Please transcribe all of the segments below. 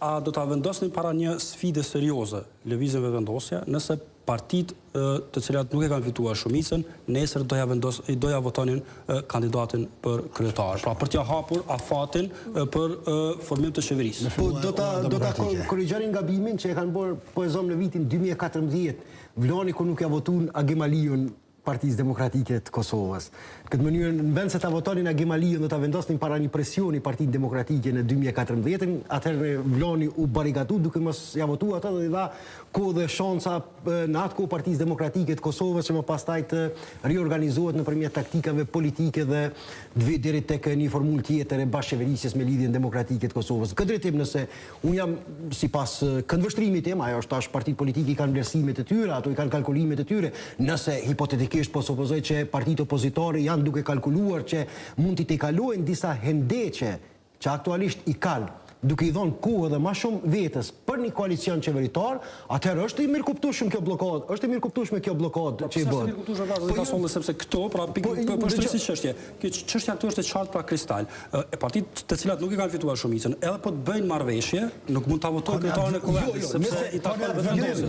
a do ta vendosni para një sfide serioze lëvizjen me vendosja, nëse partitë të cilat nuk e kanë fituar shumicën, nesër doja votonin kandidatin për kryetar. Pra për t'ia hapur afatin për formim të qeverisë. Po do ta korrigjonin gabimin që e kanë bërë poezon në vitin 2014, Vloni kur nuk ja votuan Agemaliun Partisë Demokratike të Kosovës. Në këtë mënyrë, në vend se ta votonin Agemaliun, do ta vendosnin para një presioni Partinë Demokratike në 2014, atëherë Vloni u barikatu duke mos ja votuar atë dhe i dha kohë dhe shansa në atë kohë Partisë Demokratike të Kosovës që më pastaj të riorganizohet nëpërmjet taktikave politike dhe të vi deri tek një formulë tjetër e bashkëqeverisjes me lidhjen demokratike të Kosovës. Këtë drejtim nëse unë jam sipas këndvështrimit tim, ajo është tash partitë politike i kanë vlerësimet e tyre, ato i kanë kalkulimet e tyre, nëse hipotetikisht po supozoj që partitë opozitore janë duke kalkuluar që mund t'i tejkalojnë disa hendeqe që aktualisht i kanë, duke i dhënë kohë dhe më shumë vetës për një koalicion qeveritar, atëherë është i mirëkuptueshëm kjo bllokadë, është i mirëkuptueshme kjo bllokadë që i bën. Është i mirëkuptueshme sepse këto, pra për shtresi çështje. Kjo çështja këtu është e qartë pra kristal. E partitë të cilat nuk e kanë fituar shumicën, edhe po të bëjnë marrëveshje, nuk mund ta votojnë kryetarin e Kuvendit, sepse i takon vendosjes.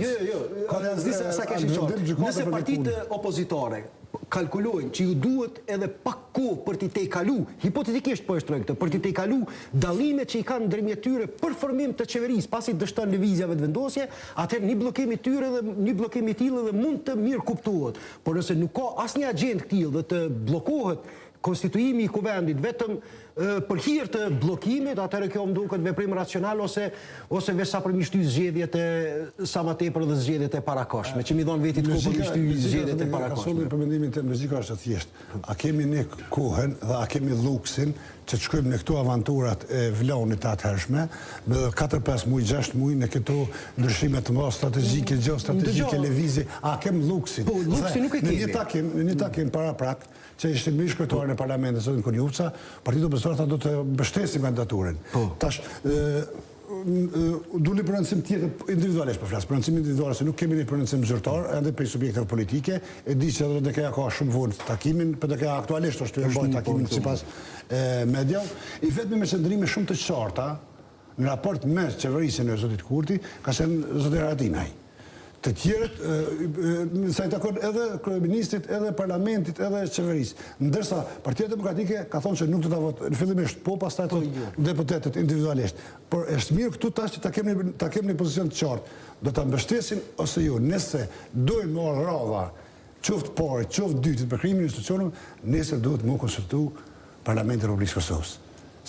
Nëse partitë opozitore kalkulojnë që ju duhet edhe pak kohë për t'i tejkalu, hipotetikisht po e shtroj këtë, për t'i tejkalu dallimet që i kanë ndërmjet tyre për formim të qeverisë, pasi dështon lëvizjave të vendosje, atëherë një bllokim i tyre dhe një bllokim i tillë dhe mund të mirë kuptohet. Por nëse nuk ka asnjë agjendë tillë dhe të bllokohet konstituimi i Kuvendit vetëm për hir të bllokimit, atëherë kjo më duket veprim racional ose veçanërisht zgjedhjet e sa më tepër dhe zgjedhjet e parakoshme, që mi dhon vetit kohë për zgjedhjet e parakoshme. Për mendimin tim logjika është e thjeshtë. A kemi ne kohën dhe a kemi luksin që të shkojmë në këto avanturat e Vlonit të atëhershme, me 4-5 muaj, 6 muaj në këto ndryshime të mëdha strategjike, gjeostrategjike lëvizje, a kem luksin? Po, luksin nuk e kemi. Në një takim paraprak, që ishte më shkretore në parlamentin zotin Konjuca, Partitë Opozitore tha do të mbështesim kandidaturën. Tash duli për rëndësim tjetër individualisht, po flas, për rëndësim individual, se nuk kemi një rëndësim zyrtar, edhe për subjekteve politike, e di që edhe DK-ja ka shumë vonë takimin, për DK-ja aktualisht është të bëjë takimin sipas media, i vetmi me qëndrime shumë të qarta në raport me qeverisjen e zotit Kurti, ka qenë zoti Haradinaj. Të tjerët, sa i takon edhe kryeministrit, edhe parlamentit, edhe qeverisë. Ndërsa Partia Demokratike ka thonë që nuk do ta votojë, fillimisht po, pastaj deputetët individualisht. Por është mirë këtu tash që ta kemi një pozicion të qartë. Do ta mbështesim ose jo, nëse dojmë marrë rradha, qoftë parë, qoftë dytë për krimin e institucioneve, nesër duhet më konsultu Parlamenti i Republikës Kosovës.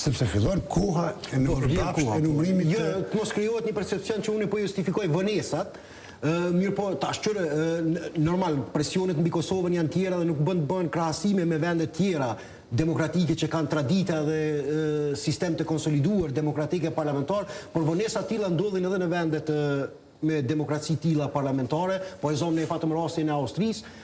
Sepse fillon koha e numërimit të mos krijohet një percepcion që unë po justifikoj vonesat. Mirë po, tash qëre, normal, presionet mbi Kosovën janë tjera dhe nuk bën krahasime me vendet tjera demokratike që kanë tradita dhe sistem të konsoliduar demokratike parlamentar, por vonesa tilla ndodhin edhe në vendet me demokraci tilla parlamentare, po e zonë në fatëm rastin e Austrisë,